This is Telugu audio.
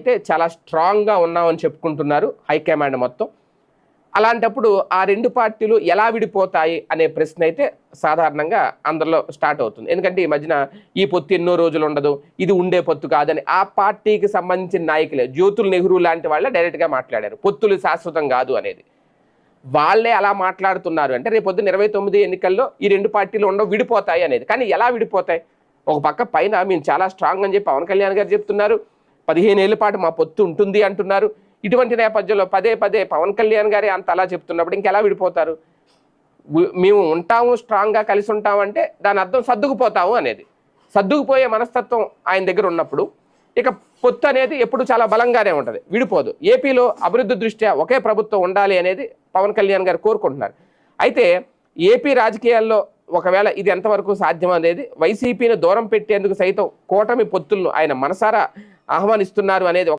అయితే చాలా స్ట్రాంగ్గా ఉన్నామని చెప్పుకుంటున్నారు హైకమాండ్ మొత్తం. అలాంటప్పుడు ఆ రెండు పార్టీలు ఎలా విడిపోతాయి అనే ప్రశ్న అయితే సాధారణంగా అందరిలో స్టార్ట్ అవుతుంది. ఎందుకంటే ఈ మధ్యన ఈ పొత్తు ఎన్నో రోజులు ఉండదు, ఇది ఉండే పొత్తు కాదని ఆ పార్టీకి సంబంధించిన నాయకులే జ్యోతుల్ నెహ్రూ లాంటి వాళ్ళే డైరెక్ట్గా మాట్లాడారు, పొత్తులు శాశ్వతం కాదు అనేది. వాళ్ళే అలా మాట్లాడుతున్నారు అంటే రేపొద్దున 29 ఎన్నికల్లో ఈ రెండు పార్టీలు ఉండవు, విడిపోతాయి అనేది. కానీ ఎలా విడిపోతాయి? ఒక పక్క పైన మేము చాలా స్ట్రాంగ్ అని చెప్పి పవన్ కళ్యాణ్ గారు చెప్తున్నారు, 15 ఏళ్ల పాటు మా పొత్తు ఉంటుంది అంటున్నారు. ఇటువంటి నేపథ్యంలో పదే పదే పవన్ కళ్యాణ్ గారే అంత అలా చెప్తున్నప్పుడు ఇంకెలా విడిపోతారు? మేము ఉంటాము, స్ట్రాంగ్గా కలిసి ఉంటామంటే దాని అర్థం సర్దుకుపోతాము అనేది. సర్దుకుపోయే మనస్తత్వం ఆయన దగ్గర ఉన్నప్పుడు ఇక పొత్తు అనేది ఎప్పుడు చాలా బలంగానే ఉంటుంది, విడిపోదు. ఏపీలో అభివృద్ధి దృష్ట్యా ఒకే ప్రభుత్వం ఉండాలి అనేది పవన్ కళ్యాణ్ గారు కోరుకుంటున్నారు. అయితే ఏపీ రాజకీయాల్లో ఒకవేళ ఇది ఎంతవరకు సాధ్యం అనేది, వైసీపీని దూరం పెట్టేందుకు సైతం కూటమి పొత్తులను ఆయన మనసారా ఆహ్వానిస్తున్నారు అనేది